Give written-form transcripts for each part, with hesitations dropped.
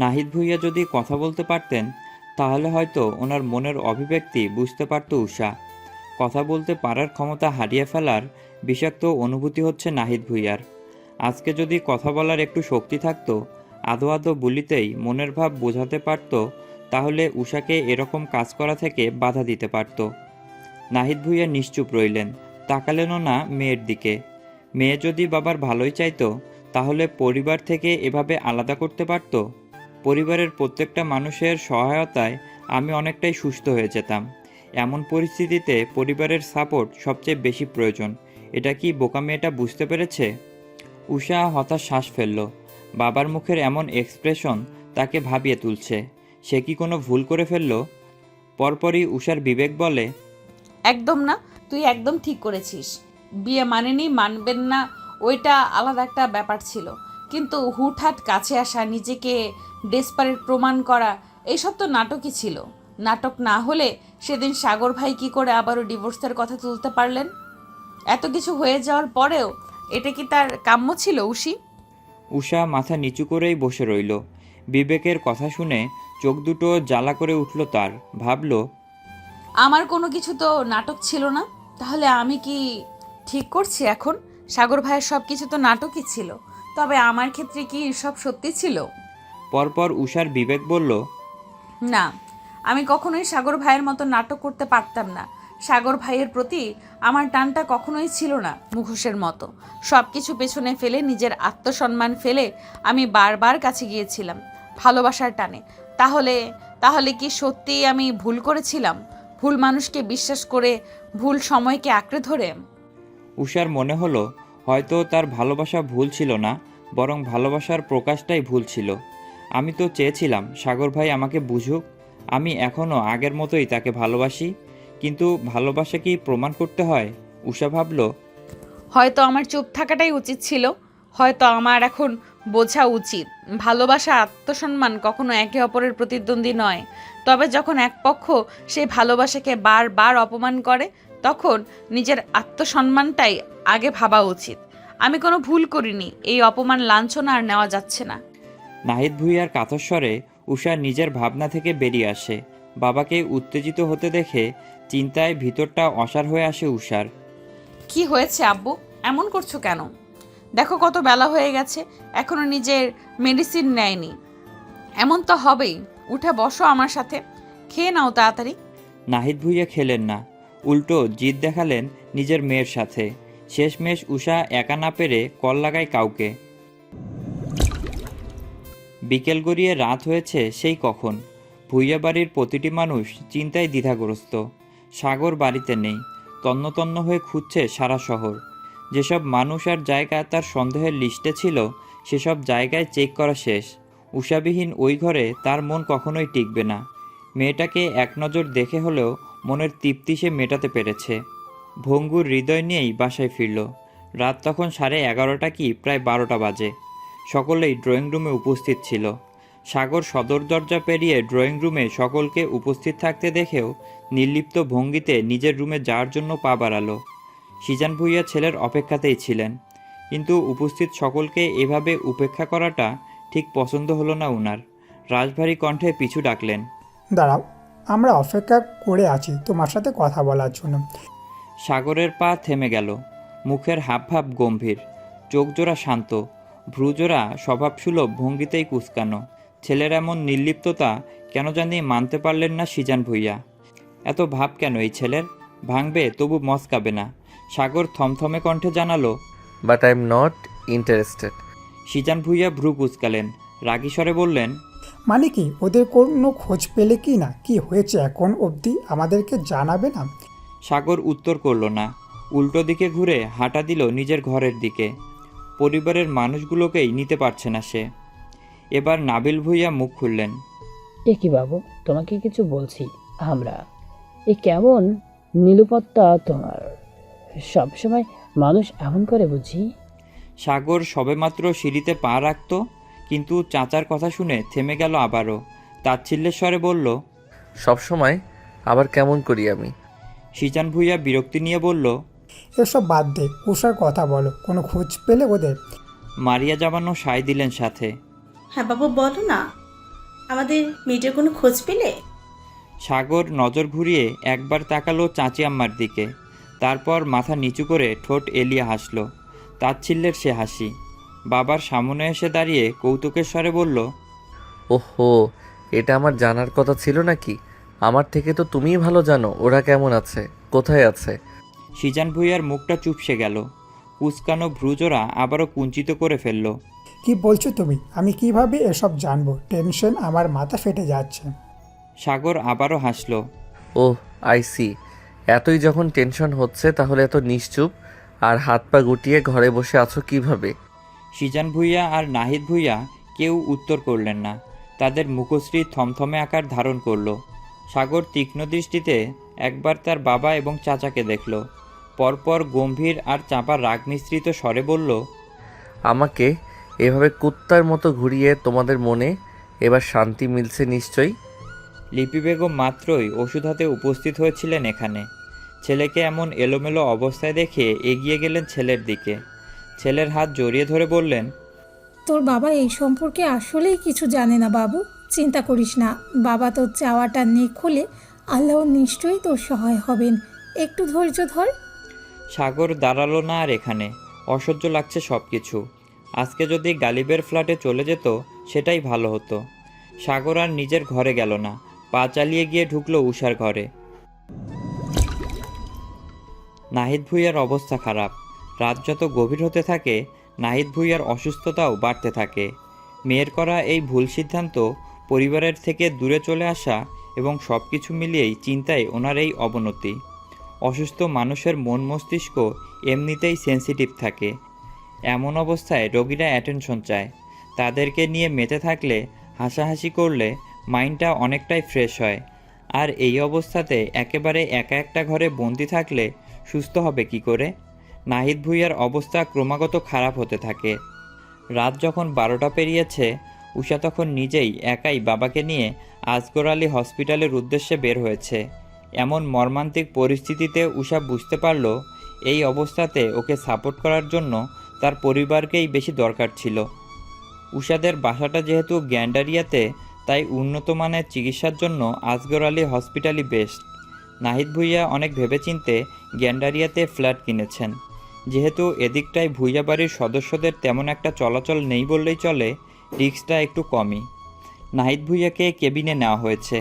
নাহিদ ভূঁইয়া যদি কথা বলতে পারতেন তাহলে হয়তো ওনার মনের অভিব্যক্তি বুঝতে পারত উষা। কথা বলতে পারার ক্ষমতা হারিয়ে ফেলার বিষাক্ত অনুভূতি হচ্ছে নাহিদ ভূঁইয়ার। আজকে যদি কথা বলার একটু শক্তি থাকতো, আদো আদো বলিতেই মনের ভাব বোঝাতে পারত, তাহলে উষাকে এরকম কাজ করা থেকে বাধা দিতে পারত। নাহিদ ভূঁইয়া নিশ্চুপ রইলেন, তাকালেনও না মেয়ের দিকে। মেয়ে যদি বাবার ভালোই চাইতো তাহলে পরিবার থেকে এভাবে আলাদা করতে পারত। পরিবারের প্রত্যেকটা মানুষের সহায়তায় আমি অনেকটাই সুস্থ হয়ে যেতাম। এমন পরিস্থিতিতে পরিবারের সাপোর্ট সবচেয়ে বেশি প্রয়োজন। এটা কি বোকা মেয়েটা বুঝতে পেরেছে? উষা হতাশ শ্বাস ফেলল। বাবার মুখের এমন এক্সপ্রেশন তাকে ভাবিয়ে তুলছে। সে কি কোনো ভুল করে ফেলল? পরপরই উষার বিবেক বলে, একদম না, তুই একদম ঠিক করেছিস। বিয়ে মানেনি মানবেন না, ওইটা আলাদা একটা ব্যাপার ছিল। কিন্তু হুটহাট কাছে আসা, নিজেকে ডেসপারেট প্রমাণ করা, এইসব তো নাটকই ছিল। নাটক না হলে সেদিন সাগর ভাই কি করে আবারও ডিভোর্সের কথা তুলতে পারলেন? এত কিছু হয়ে যাওয়ার পরেও এটা কি তার কাম্য ছিল উশি? উষা মাথা নিচু করেই বসে রইল। বিবেকের কথা শুনে চোখ দুটো জ্বালা করে উঠল তার। ভাবল, আমার কোনো কিছু তো নাটক ছিল না। তাহলে আমি কি ঠিক করছি এখন? সাগর ভাইয়ের সব কিছু তো নাটকই ছিল, তবে আমার ক্ষেত্রে কি সব সত্যি ছিল? পরপর উষার বিবেক বলল, না, আমি কখনোই সাগর ভাইয়ের মতো নাটক করতে পারতাম না। সাগর ভাইয়ের প্রতি আমার টানটা কখনোই ছিল না মুখোশের মতো। সব কিছু পেছনে ফেলে, নিজের আত্মসম্মান ফেলে আমি বারবার কাছে গিয়েছিলাম ভালোবাসার টানে। তাহলে তাহলে কি সত্যিই আমি ভুল করেছিলাম? ভুল মানুষকে বিশ্বাস করে, ভুল সময়কে আঁকড়ে ধরে? উষার মনে হলো হয়তো তার ভালোবাসা ভুল ছিল না, বরং ভালোবাসার প্রকাশটাই ভুল ছিল। আমি তো চেয়েছিলাম সাগর ভাই আমাকে বুঝুক। আমি এখনও আগের মতোই তাকে ভালোবাসি। কিন্তু ভালোবাসা কি প্রমাণ করতে হয়? উষা ভাবল, হয়তো আমার চুপ থাকাটাই উচিত ছিল। হয়তো আমার এখন বোঝা উচিত, ভালোবাসা, আত্মসম্মান কখনো একে অপরের প্রতিদ্বন্দ্বী নয়। তবে যখন এক পক্ষ সেই ভালোবাসাকে বারবার অপমান করে, তখন নিজের আত্মসম্মানটাই আগে ভাবা উচিত। আমি কোনো ভুল করিনি, এই অপমান লাঞ্ছনা আর নেওয়া যাচ্ছে না। নাহিদ ভূঁইয়ার কাতস্বরে উষা নিজের ভাবনা থেকে বেরিয়ে আসে। বাবাকে উত্তেজিত হতে দেখে চিন্তায় ভিতরটা অসাড় হয়ে আসে উষার। কি হয়েছে আব্বু? এমন করছো কেন? দেখো কত বেলা হয়ে গেছে, এখনো নিজের মেডিসিন নেয়নি। এমন তো হবেই। উঠে বসো আমার সাথে, খেয়ে নাও তাড়াতাড়ি। নাহিদ ভূঁইয়া খেলেন না, উল্টো জিদ দেখালেন নিজের মেয়ের সাথে। শেষমেশ উষা একা না পেরে কল লাগায় কাউকে। বিকেল গড়িয়ে রাত হয়েছে সেই কখন। ভূঁইয়া বাড়ির প্রতিটি মানুষ চিন্তায় দ্বিধাগ্রস্ত। সাগর বাড়িতে নেই। তন্ন তন্ন হয়ে খুঁজছে সারা শহর। যেসব মানুষ আর জায়গা তার সন্দেহের লিস্টে ছিল সেসব জায়গায় চেক করা শেষ। উষাবিহীন ওই ঘরে তার মন কখনোই টিকবে না। মেয়েটাকে এক নজর দেখে হলেও মনের তৃপ্তি সে মেটাতে পেরেছে। ভঙ্গুর হৃদয় নিয়েই বাসায় ফিরল। রাত তখন 11:30 কি প্রায় 12টা বাজে। সকলেই ড্রয়িং রুমে উপস্থিত ছিল। সাগর সদর দরজা পেরিয়ে ড্রয়িং রুমে সকলকে উপস্থিত থাকতে দেখেও নির্লিপ্ত ভঙ্গিতে নিজের রুমে যাওয়ার জন্য পা বাড়ালো। সিজান ভূঁইয়া ছেলের অপেক্ষাতেই ছিলেন, কিন্তু উপস্থিত সকলকে এভাবে উপেক্ষা করাটা ঠিক পছন্দ হলো না উনার। রাশভারী কণ্ঠে পিছু ডাকলেন, দাঁড়াও, আমরা অপেক্ষা করে আছি তোমার সাথে কথা বলার জন্য। সাগরের পা থেমে গেল। মুখের হাবভাব গম্ভীর, চোখজোড়া শান্ত, ভ্রুজোড়া স্বভাবসুলভ ভঙ্গিতেই কুঁচকানো। ছেলের এমন নির্লিপ্ততা কেন জানি মানতে পারলেন না সিজান ভূঁইয়া। এত ভাব কেন এই ছেলের? ভাঙবে তবু মস্কাবে না। সাগর থমথমে কণ্ঠে জানালো, but I am not interested. Sijan Bhuiyan ভ্রু কুঁচকালেন, রাগী স্বরে বললেন, মানে কি, ওদের কোনো খোঁজ পেলে কি না? কি হয়েছে এখন অবধি আমাদেরকে জানাবে না? সাগর উত্তর করল না। উল্টো দিকে ঘুরে হাঁটা দিল নিজের ঘরের দিকে। পরিবারের মানুষগুলোকেই নিতে পারছে না সে। এবার নাবিল ভূঁইয়া মুখ খুললেন, এ কি বাবু, তোমাকে কিছু বলছি আমরা। এ কেমন নিলুপত্তা তোমার? সবসময় মানুষ এমন করে বুঝি? সাগর সবেমাত্র সিঁড়িতে পা রাখত, কিন্তু চাচার কথা শুনে থেমে গেল আবারও। তাচ্ছিল্যের স্বরে বলল, সবসময় আবার কেমন করি আমি? সিজান ভূঁইয়া বিরক্তি নিয়ে বলল, এসব বাদ দে, উষার কথা বলো। কোনো খোঁজ পেলে ওদের? মারিয়া জামানো সায় দিলেন সাথে। হ্যাঁ বাবু, বলো না। আমাদের মেয়েটার কোনো খোঁজ পেলে? সাগর নজর ঘুরিয়ে একবার তাকালো চাচি আম্মার দিকে, তারপর মাথা নিচু করে ঠোঁট এলিয়ে হাসল। তাচ্ছিল্যের সে হাসি। বাবার সামনে এসে দাঁড়িয়ে কৌতুকের স্বরে বলল, ওহো, এটা আমার জানার কথা ছিল নাকি? আমার থেকে তো তুমিই ভালো জানো ওরা কেমন আছে, কোথায় আছে। সিজান ভুইয়ার মুখটা চুপসে গেল। কুচকানো ভ্রুজোড়া আবারও কুঞ্চিত করে ফেলল। কি বলছো তুমি? আমি কিভাবে এসব জানবো? টেনশন আমার মাথা ফেটে যাচ্ছে। সাগর আবারও হাসল। ওহ, আই সি। এতই যখন টেনশন হচ্ছে তাহলে এত নিশ্চুপ আর হাত পা গুটিয়ে ঘরে বসে আছো কিভাবে? সিজান ভুইয়া আর নাহিদ ভুইয়া কেউ উত্তর করলেন না। তাদের মুখশ্রী থমথমে আকার ধারণ করল। সাগর তীক্ষ্ণ দৃষ্টিতে একবার তার বাবা এবং চাচাকে দেখল। পরপর গম্ভীর আর চাপা রাগ মিশ্রিত স্বরে বলল, আমাকে এভাবে কুত্তার মতো ঘুরিয়ে তোমাদের মনে এবার শান্তি মিলছে নিশ্চয়ই। লিপি বেগম মাত্রই ওষুধ হাতে উপস্থিত হয়েছিলেন এখানে। ছেলেকে এমন এলোমেলো অবস্থায় দেখে এগিয়ে গেলেন ছেলের দিকে। ছেলের হাত জড়িয়ে ধরে বললেন, তোর বাবা এই সম্পর্কে আসলেই কিছু জানে না বাবু, চিন্তা করিস না। বাবা তোর চাওয়াটা নেক হলে আল্লাহ নিশ্চয়ই তোর সহায় হবেন, একটু ধৈর্য ধর। সাগর দাঁড়ালো না আর এখানে। অসহ্য লাগছে সব কিছু। আজকে যদি গালিবের ফ্ল্যাটে চলে যেত সেটাই ভালো হতো। সাগর আর নিজের ঘরে গেল না, পা চালিয়ে গিয়ে ঢুকলো উষার ঘরে। নাহিদ ভুঁইয়ার অবস্থা খারাপ। রাত যত গভীর হতে থাকে নাহিদ ভুঁইয়ার অসুস্থতাও বাড়তে থাকে। মেয়ের করা এই ভুল সিদ্ধান্ত, পরিবারের থেকে দূরে চলে আসা এবং সব কিছু মিলিয়েই চিন্তায় ওনার এই অবনতি। অসুস্থ মানুষের মন মস্তিষ্ক এমনিতেই সেন্সিটিভ থাকে। এমন অবস্থায় রোগীরা অ্যাটেনশন চায়। তাদেরকে নিয়ে মেতে থাকলে, হাসাহাসি করলে মাইন্ডটা অনেকটাই ফ্রেশ হয়। আর এই অবস্থাতে একেবারে একা একটা ঘরে বন্দি থাকলে সুস্থ হবে কি করে? নাহিদ ভুঁইয়ার অবস্থা ক্রমাগত খারাপ হতে থাকে। রাত যখন 12টা পেরিয়েছে, উষা তখন নিজেই একাই বাবাকে নিয়ে আসগর আলী হসপিটালের উদ্দেশ্যে বের হয়েছে। এমন মর্মান্তিক পরিস্থিতিতে উষা বুঝতে পারল এই অবস্থাতে ওকে সাপোর্ট করার জন্য তার পরিবারকেই বেশি দরকার ছিল। উষাদের বাসাটা যেহেতু গ্যান্ডারিয়াতে, তাই উন্নত মানের চিকিৎসার জন্য আসগর আলী হসপিটালই বেস্ট। নাহিদ ভুঁইয়া অনেক ভেবেচিন্তে গ্যান্ডারিয়াতে ফ্ল্যাট কিনেছেন। যেহেতু এদিকটায় ভুঁইয়া বাড়ির সদস্যদের তেমন একটা চলাচল নেই বললেই চলে, রিস্কটা একটু কমই। নাহিদ ভুঁইয়াকে কেবিনে নেওয়া হয়েছে।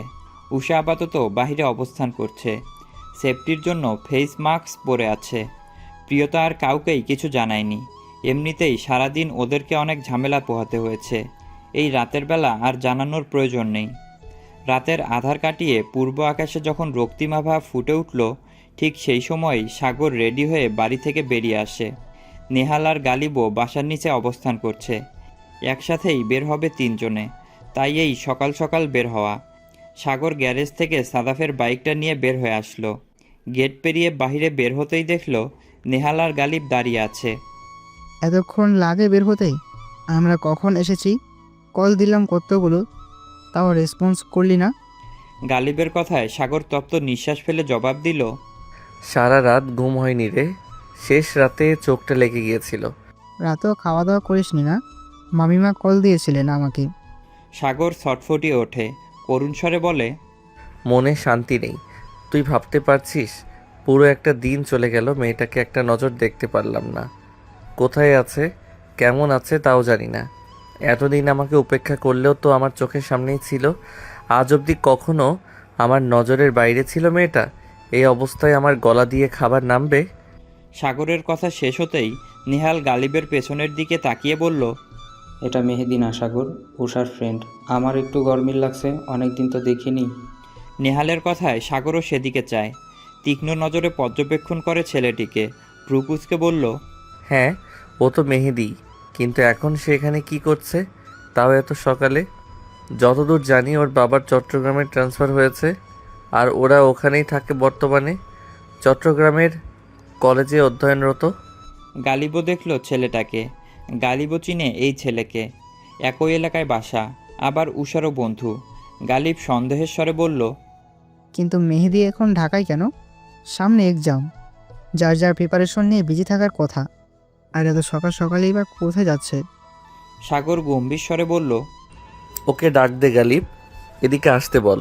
উষা আপাতত বাহিরে অবস্থান করছে। সেফটির জন্য ফেস মাস্ক পরে আছে। প্রিয়তা আর কাউকেই কিছু জানায়নি। এমনিতেই সারাদিন ওদেরকে অনেক ঝামেলা পোহাতে হয়েছে। এই রাতের বেলা আর জানানোর প্রয়োজন নেই। রাতের আধার কাটিয়ে পূর্ব আকাশে যখন রক্তিমা ভাব ফুটে উঠল, ঠিক সেই সময়ই সাগর রেডি হয়ে বাড়ি থেকে বেরিয়ে আসে। নেহাল আর গালিবও বাসার নিচে অবস্থান করছে। একসাথেই বের হবে 3 জনে, তাই এই সকাল সকাল বের হওয়া। সাগর গ্যারেজ থেকে সাদাফের বাইকটা নিয়ে বের হয়ে আসলো। গেট পেরিয়ে বাহিরে বের হতেই দেখল নেহাল আর গালিব দাঁড়িয়ে আছে। এতক্ষণ লাগে বের হতেই? আমরা কখন এসেছি? কল দিলাম কতগুলো, তাও রেসপন্স করলি না। গালিবের কথায় সাগর তপ্ত নিঃশ্বাস ফেলে জবাব দিল, সারা রাত ঘুম হয়নি রে, শেষ রাতে চোখটা লেগে গিয়েছিল। রাতেও খাওয়া দাওয়া করিসনি না? মামিমা কল দিয়েছিলেন আমাকে। সাগর ছটফটিয়ে ওঠে, করুণ স্বরে বলে, মনে শান্তি নেই। তুই ভাবতে পারছিস, পুরো একটা দিন চলে গেল, মেয়েটাকে একটা নজর দেখতে পারলাম না। কোথায় আছে, কেমন আছে তাও জানি না। এতদিন আমাকে উপেক্ষা করলেও তো আমার চোখের সামনেই ছিল। আজ অবধি কখনো আমার নজরের বাইরে ছিল মেয়েটা? এই অবস্থায় আমার গলা দিয়ে খাবার নামবে? সাগরের কথা শেষ হতেই নেহাল গালিবের পেছনের দিকে তাকিয়ে বলল, এটা মেহেদি না সাগর, উষার ফ্রেন্ড। আমার একটু গরমিল লাগছে, অনেক দিন তো দেখিনি। নেহালের কথায় সাগরও সেদিকে চায়। তীক্ষ্ণ নজরে পর্যবেক্ষণ করে ছেলেটিকে। ভ্রুকুচকে বলল, হ্যাঁ, ও তো মেহেদি, কিন্তু এখন সে এখানে কী করছে, তাও এত সকালে? যতদূর জানি ওর বাবার চট্টগ্রামে ট্রান্সফার হয়েছে, আর ওরা ওখানেই থাকে বর্তমানে, চট্টগ্রামের কলেজে অধ্যয়নরত। গালিবও দেখল ছেলেটাকে। গালিবও চিনে এই ছেলেকে, একই এলাকায় বাসা, আবার উষারও বন্ধু। গালিব সন্দেহের স্বরে বলল, কিন্তু মেহেদি এখন ঢাকায় কেন? সামনে এক্সাম, যার যার প্রিপারেশন নিয়ে বিজি থাকার কথা। আর এত সকাল সকালেই বা কোথায় যাচ্ছে? সাগর গম্ভীর স্বরে বলল, ওকে ডাক দে গালিব। এদিকে আসতে বল।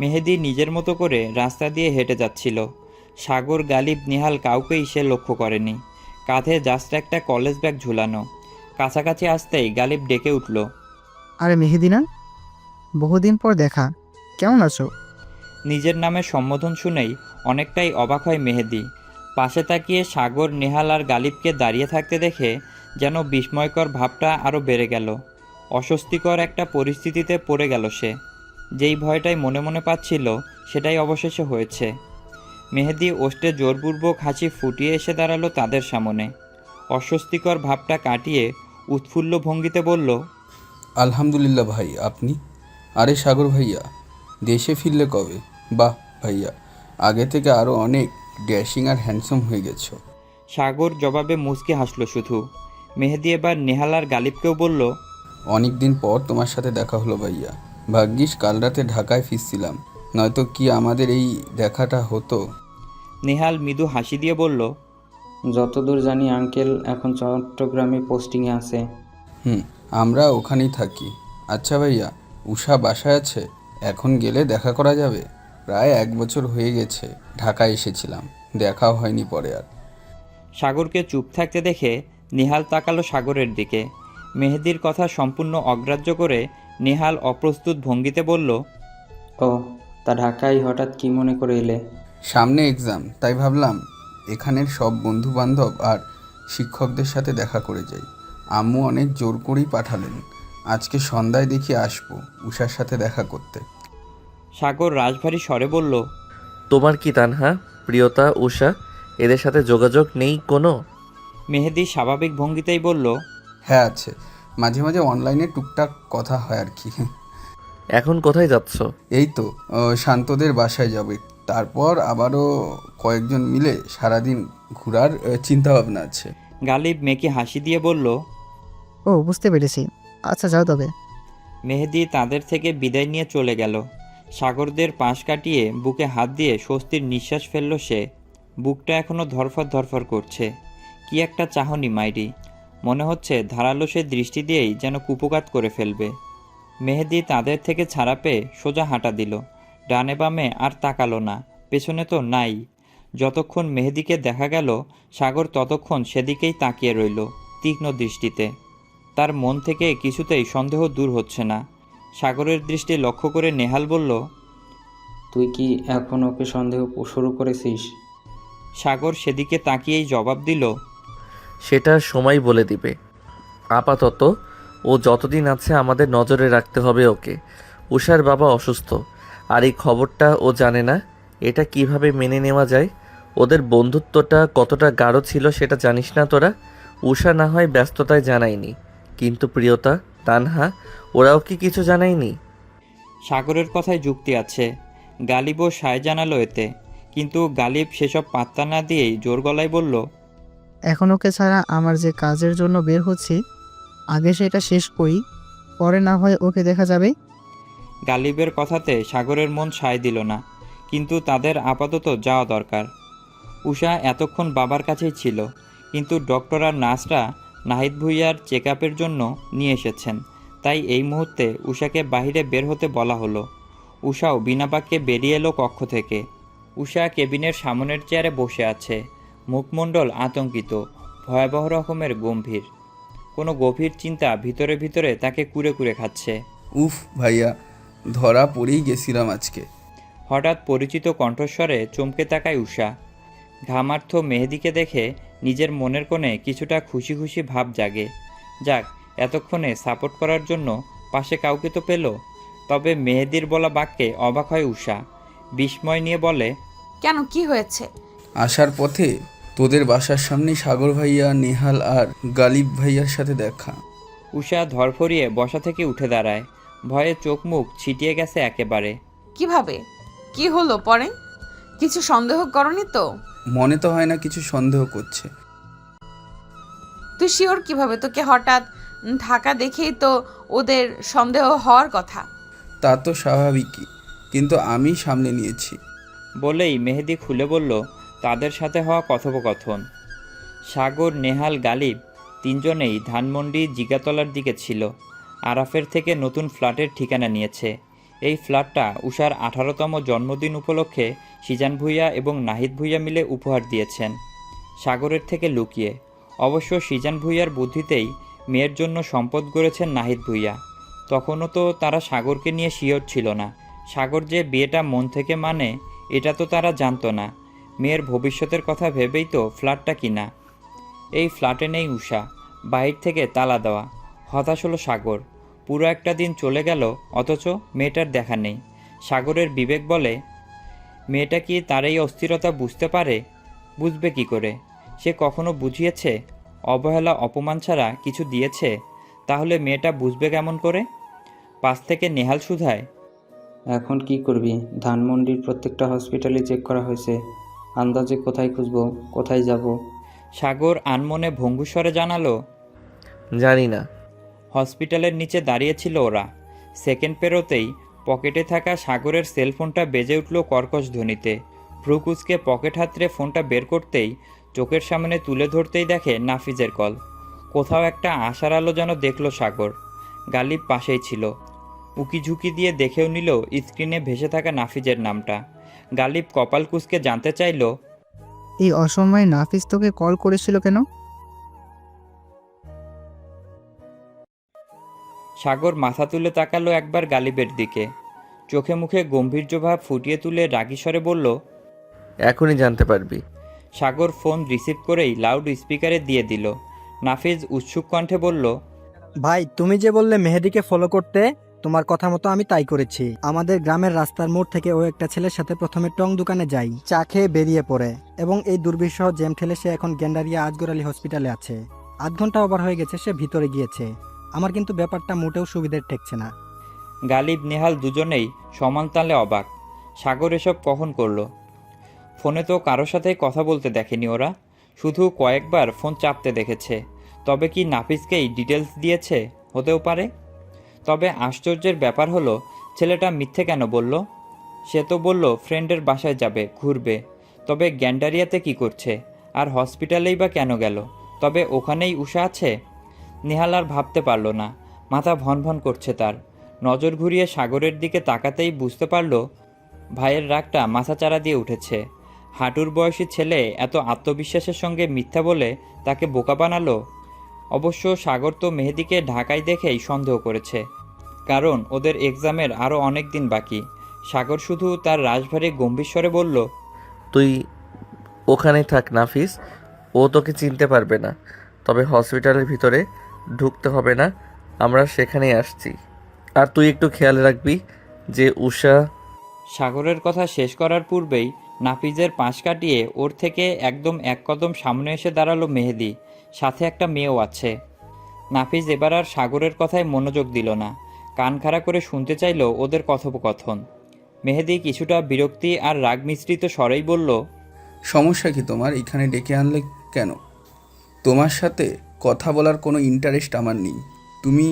মেহেদি নিজের মতো করে রাস্তা দিয়ে হেঁটে যাচ্ছিল। সাগর, গালিব, নেহাল কাউকেই সে লক্ষ্য করেনি। কাঁধে জাস্ট একটা কলেজ ব্যাগ ঝুলানো। কাছাকাছি আসতেই গালিব ডেকে উঠল। আরে মেহেদিনা, বহুদিন পর দেখা, কেমন আছো? নিজের নামে সম্বোধন শুনেই অনেকটাই অবাক হয় মেহেদি। পাশে তাকিয়ে সাগর, নেহাল আর গালিবকে দাঁড়িয়ে থাকতে দেখে যেন বিস্ময়কর ভাবটা আরও বেড়ে গেল। অস্বস্তিকর একটা পরিস্থিতিতে পড়ে গেল সে। যেই ভয়টাই মনে মনে পাচ্ছিল সেটাই অবশেষে হয়েছে। মেহেদি ওষ্ঠে জোরপূর্বক হাসি ফুটিয়ে এসে দাঁড়ালো তাদের সামনে। অস্বস্তিকর ভাবটা কাটিয়ে উৎফুল্ল ভঙ্গিতে বলল, আলহামদুলিল্লাহ ভাই, আপনি? আরে সাগর ভাইয়া, দেশে ফিরলে কবে? বাহ ভাইয়া, আগে থেকে আরও অনেক ড্যাশিং আর হ্যান্ডসাম হয়ে গেছো। সাগর জবাবে মুচকি হাসল শুধু। মেহেদি এবার নেহাল আর গালিবকেও বলল, অনেক দিন পর তোমার সাথে দেখা হলো ভাইয়া। ভাগ্যিস কাল রাতে ঢাকায় ফিরছিলাম, নয়তো কি আমাদের এই দেখাটা হতো। নেহাল মৃদু হাসি দিয়ে বলল, যতদূর জানি আঙ্কেল এখন চট্টগ্রামে পোস্টিংয়ে আছে। আমরা ওখানেই থাকি। আচ্ছা ভাইয়া, উষা বাসায় আছে? এখন গেলে দেখা করা যাবে? প্রায় 1 বছর হয়ে গেছে ঢাকায় এসেছিলাম, দেখাও হয়নি পরে আর। সাগরকে চুপ থাকতে দেখে নেহাল তাকালো সাগরের দিকে। মেহেদির কথা সম্পূর্ণ অগ্রাহ্য করে নেহাল অপ্রস্তুত ভঙ্গিতে বলল, ও, তা ঢাকায় হঠাৎ কি মনে করে এলে? সামনে এক্সাম, তাই ভাবলাম এখানের সব বন্ধু বান্ধব আর শিক্ষকদের সাথে দেখা করে যাই। আম্মু অনেক জোর করেই পাঠালেন। আজকে সন্ধ্যায় দেখি আসবো উষার সাথে দেখা করতে। সাগর রাশভারী স্বরে বলল, তোমার কি তানহা, প্রিয়তা, উষা এদের সাথে যোগাযোগ নেই কোনো? মেহেদি স্বাভাবিক ভঙ্গিতেই বলল, হ্যাঁ আছে, মাঝে মাঝে অনলাইনে টুকটাক কথা হয় আর কি। এখন কোথায় যাচ্ছ? এই তো শান্তদের বাসায় যাবে, তারপর আবারও কয়েকজন মিলে সারাদিন ঘোরার চিন্তাভাবনা আছে। গালিব মেকি হাসি দিয়ে বলল। ও, বুঝতে পেরেছি। আচ্ছা যাও তবে। মেহেদি তাদের থেকে বিদায় নিয়ে চলে গেল। সাগরদের পাশ কাটিয়ে বুকে হাত দিয়ে স্বস্তির নিঃশ্বাস ফেলল সে। বুকটা এখনও ধরফর ধরফর করছে। কি একটা চাহনি মাইরি। মনে হচ্ছে ধারালো সে দৃষ্টি দিয়েই যেন কুপঘাত করে ফেলবে। মেহেদি তাদের থেকে ছাড়া পেয়ে সোজা হাঁটা দিল। ডানে বামে আর তাকালো না, পেছনে তো নাই। যতক্ষণ মেহেদিকে দেখা গেল সাগর ততক্ষণ সেদিকেই তাকিয়ে রইল তীক্ষ্ণ দৃষ্টিতে। তার মন থেকে কিছুতেই সন্দেহ দূর হচ্ছে না। সাগরের দৃষ্টি লক্ষ্য করে নেহাল বলল, তুই কি এখন ওকে সন্দেহ শুরু করেছিস? সাগর সেদিকে তাকিয়েই জবাব দিল, সেটা সময় বলে দিবে। আপাতত ও যতদিন আছে আমাদের নজরে রাখতে হবে ওকে। উষার বাবা অসুস্থ, আর এই খবরটা ও জানে না। এটা কিভাবে মেনে নেওয়া যায়? ওদের বন্ধুত্বটা কতটা গাঢ় ছিল সেটা জানিস না তোরা? উষা না হয় ব্যস্ততায় জানায়নি, কিন্তু প্রিয়তা, তানহা ওরাও কি কিছু জানায়নি? সাগরের কথায় যুক্তি আছে। গালিবও সায় জানালো এতে, কিন্তু গালিব সেসব পাত্তা না দিয়েই জোর গলায় বলল, এখন ওকে ছাড়া আমার যে কাজের জন্য বের হচ্ছি, আগে সেটা শেষ করি, পরে না হয় ওকে দেখা যাবে। গালিবের কথাতে সাগরের মন সায় দিল না, কিন্তু তাদের আপাতত যাওয়া দরকার। উষা এতক্ষণ বাবার কাছেই ছিল, কিন্তু ডক্টর আর নার্সরা নাহিদ ভুঁইয়ার চেক আপের জন্য নিয়ে এসেছেন। তাই এই মুহূর্তে উষাকে বাইরে বের হতে বলা হলো। উষাও বিনা বাক্যে বেরিয়ে এলো কক্ষ থেকে। উষা কেবিনের সামনের চেয়ারে বসে আছে, মুখমণ্ডল আতঙ্কিত, ভয়াবহ রকমের গম্ভীর। কোনো গভীর চিন্তা ভিতরে ভিতরে তাকে কুরে কুরে খাচ্ছে। উফ ভাইয়া, ধরা পড়েই গেছিলাম আজকে। হঠাৎ পরিচিত কণ্ঠস্বরে চমকে তাকায় উষা। ঘামার্থ মেহেদিকে দেখে নিজের মনের কোণে কিছুটা খুশি খুশি ভাব জাগে। যাক, এতক্ষণে সাপোর্ট করার জন্য পাশে কাউকে তো পেল। তবে মেহেদির বলা বাক্যে অবাক হয় উষা। বিস্ময় নিয়ে বলে, কেন, কি হয়েছে? আসার পথে তোদের বাসার সামনে সাগর ভাইয়া, নেহাল আর গালিব ভাইয়ার সাথে দেখা। উষা ধরফরিয়ে বসা থেকে উঠে দাঁড়ায়। ভয়ে চোখ মুখ ছিটিয়ে গেছে একেবারে। কিভাবে? কি হলো পরে? কিছু সন্দেহ করনি তো? মনে তো হয় না কিছু সন্দেহ করছে। তুই শিওর কিভাবে? তোকে হঠাৎ ঢাকা দেখেই তো ওদের সন্দেহ হওয়ার কথা। তা তো স্বাভাবিকই, কিন্তু আমি সামলে নিয়েছি। বলেই মেহেদি খুলে বলল তাদের সাথে হওয়া কথোপকথন। সাগর, নেহাল, গালিব তিনজনেই ধানমন্ডি জিগাতলার দিকে ছিল। আরাফের থেকে নতুন ফ্ল্যাটের ঠিকানা নিয়েছে। এই ফ্ল্যাটটা উষার 18তম জন্মদিন উপলক্ষে সিজান ভূঁইয়া এবং নাহিদ ভূঁইয়া মিলে উপহার দিয়েছেন, সাগরের থেকে লুকিয়ে। অবশ্য সিজান ভূঁইয়ার বুদ্ধিতেই মেয়ের জন্য সম্পদ গড়েছেন নাহিদ ভূঁইয়া। তখনও তো তারা সাগরকে নিয়ে শিওর ছিল না। সাগর যে বিয়েটা মন থেকে মানে এটা তো তারা জানতো না। মেয়ের ভবিষ্যতের কথা ভেবেই তো ফ্ল্যাটটা কিনা। এই ফ্ল্যাটে নেই উষা, বাহির থেকে তালা দেওয়া। হতাশ হলো সাগর। পুরো একটা দিন চলে গেল, অথচ মেয়েটার দেখা নেই। সাগরের বিবেক বলে, মেয়েটা কি তার এই অস্থিরতা বুঝতে পারে? বুঝবে কি করে? সে কখনো বুঝিয়েছে? অবহেলা অপমান ছাড়া কিছু দিয়েছে? তাহলে মেয়েটা বুঝবে কেমন করে? পাশ থেকে নেহাল শুধায়, এখন কি করবি? ধানমন্ডির প্রত্যেকটা হসপিটালে চেক করা হয়েছে, আন্দাজে কোথায় খুঁজবো, কোথায় যাব? সাগর আনমনে ভঙ্গুস্বরে জানালো, জানি না। হসপিটালের নিচে দাঁড়িয়েছিল ওরা। সেকেন্ড পেরোতেই পকেটে থাকা সাগরের সেলফোনটা বেজে উঠল কর্কশ ধ্বনিতে। ভ্রুকুচকে পকেট হাতড়ে ফোনটা বের করতেই, চোখের সামনে তুলে ধরতেই দেখে নাফিজের কল। কোথাও একটা আশার আলো যেন দেখল সাগর। গালিব পাশেই ছিল। উকি ঝুঁকি দিয়ে দেখেও নিল স্ক্রিনে ভেসে থাকা নাফিজের নামটা। গালিব কপাল কুঁচকে জানতে চাইল, এই অসময়ে নাফিস তোকে কল করেছিল কেন? সাগর মাথা তুলে তাকালো একবার গালিবের দিকে। চোখে মুখে গম্ভীর্যভাব ফুটিয়ে তুলে রাগী স্বরে বলল, এখনই জানতে পারবি। সাগর ফোন রিসিভ করেই লাউড স্পিকারে দিয়ে দিল। নাফিজ উৎসুক কণ্ঠে বলল, ভাই, তুমি যে বললে মেহেদিকে ফলো করতে, তোমার কথা মতো আমি তাই করেছি। আমাদের গ্রামের রাস্তার মোড় থেকে ও একটা ছেলের সাথে প্রথমে টং দোকানে যাই, চা খেয়ে বেরিয়ে পড়ে এবং এই দুর্বিষহ জ্যাম ঠেলে সে এখন গেন্ডারিয়া আজগর আলী হসপিটালে আছে। 8 ঘন্টা ওভার হয়ে গেছে, সে ভিতরে গিয়েছে। আমার কিন্তু ব্যাপারটা মোটেও সুবিধের ঠেকছে না। গালিব নেহাল দুজনেই সমান তালে অবাক। সাগর এসব কখন করলো? ফোনে তো কারোর সাথেই কথা বলতে দেখেনি ওরা, শুধু কয়েকবার ফোন চাপতে দেখেছে। তবে কি নাফিসকেই ডিটেলস দিয়েছে? হতেও পারে। তবে আশ্চর্যের ব্যাপার হলো, ছেলেটা মিথ্যে কেন বলল? সে তো বলল ফ্রেন্ডের বাসায় যাবে, ঘুরবে। তবে গ্যান্ডারিয়াতে কি করছে? আর হসপিটালেই বা কেন গেল? তবে ওখানেই উষা আছে? নেহাল আর ভাবতে পারল না। মাথা ভনভন করছে তার। নজর ঘুরিয়ে সাগরের দিকে তাকাতেই বুঝতে পারল, ভাইয়ের রাগটা মাথাচাড়া দিয়ে উঠেছে। হাঁটুর বয়সী ছেলে এত আত্মবিশ্বাসের সঙ্গে মিথ্যা বলে তাকে বোকা বানালো। অবশ্য সাগর তো মেহেদিকে ঢাকায় দেখেই সন্দেহ করেছে, কারণ ওদের এক্সামের আরও অনেক দিন বাকি। সাগর শুধু তার রাশভারী গম্ভীর স্বরে বলল, তুই ওখানেই থাক নাফিস, ও তোকে চিনতে পারবে না। তবে হসপিটালের ভিতরে ঢুকতে হবে না, আমরা সেখানেই আসছি। আর তুই একটু খেয়াল রাখবি যে উষা। সাগরের কথা শেষ করার পূর্বেই নাফিজের পাশ কাটিয়ে ওর থেকে একদম এক কদম সামনে এসে দাঁড়ালো মেহেদি। সাথে একটা মেয়েও আছে। নাফিজ এবার আর সাগরের কথায় মনোযোগ দিল না, কান খাড়া করে শুনতে চাইল ওদের কথোপকথন। মেহেদি কিছুটা বিরক্তি আর রাগ মিশ্রিত স্বরেই বলল, সমস্যা কি তোমার? এখানে ডেকে আনলে কেন? তোমার সাথে কথা বলার কোনো ইন্টারেস্ট আমার নেই। তুমি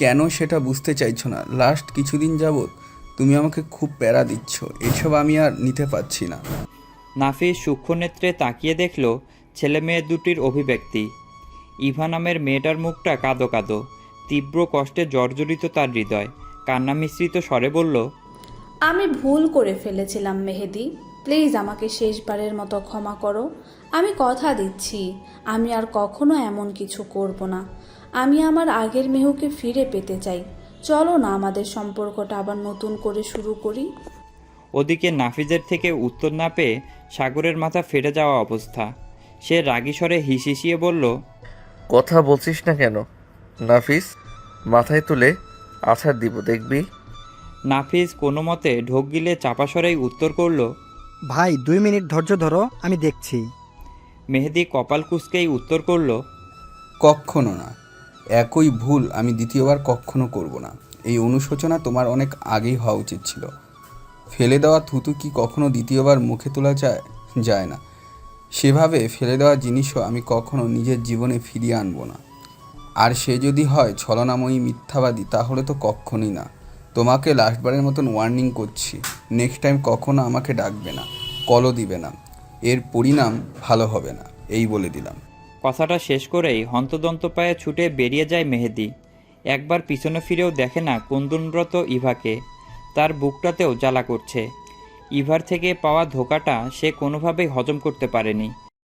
কেন সেটা বুঝতে চাইছো না? লাস্ট কিছুদিন যাবৎ তুমি আমাকে খুব প্যারা দিচ্ছ, এসব আমি আর নিতে পারছি না। নাফিজ সূক্ষ্ম নেত্রে তাকিয়ে দেখল ছেলে মেয়ে দুটির অভিব্যক্তি। ইভা নামের মেয়েটার মুখটা কাঁদো কাঁদো, তীব্র কষ্টে জর্জরিত তার হৃদয়। কান্না মিশ্রিত স্বরে বলল, আমি ভুল করে ফেলেছিলাম মেহেদি, প্লিজ আমাকে শেষবারের মতো ক্ষমা করো। আমি কথা দিচ্ছি আমি আর কখনো এমন কিছু করব না। আমি আমার আগের মেহুকে ফিরে পেতে চাই। চলো না আমাদের সম্পর্কটা আবার নতুন করে শুরু করি। ওদিকে নাফিজের থেকে উত্তর না পেয়ে সাগরের মাথা ফেটে যাওয়া অবস্থা। সে রাগী স্বরে হিসিয়ে বলল, কথা বলছিস না কেন নাফিস? মাথায় তুলে আছাড় দিব, দেখবি। নাফিজ কোনো মতে ঢোক গিলে চাপা স্বরেই উত্তর করল, ভাই 2 মিনিট ধৈর্য ধরো, আমি দেখছি। মেহেদি কপাল কুঁচকেই উত্তর করল, কক্ষনো না। একই ভুল আমি দ্বিতীয়বার কক্ষনো করব না। এই অনুশোচনা তোমার অনেক আগেই হওয়া উচিত ছিল। ফেলে দেওয়া থুতু কি কখনো দ্বিতীয়বার মুখে তোলা যায় না। সেভাবে ফেলে দেওয়া জিনিসও আমি কখনো নিজের জীবনে ফিরিয়ে আনবো না। আর সে যদি হয় ছলনাময়ী মিথ্যাবাদী, তাহলে তো কক্ষণই না। তোমাকে লাস্টবারের মতন ওয়ার্নিং করছি, নেক্সট টাইম কখনো আমাকে ডাকবে না, কলও দিবে না। এর পরিণাম ভালো হবে না, এই বলে দিলাম। কথাটা শেষ করেই হন্তদন্ত পায়ে ছুটে বেরিয়ে যায় মেহেদি। একবার পিছনে ফিরেও দেখে না কুন্দনরত ইভাকে। তার বুকটাতেও জ্বালা করছে। ইভার থেকে পাওয়া ধোকাটা সে কোনোভাবেই হজম করতে পারেনি।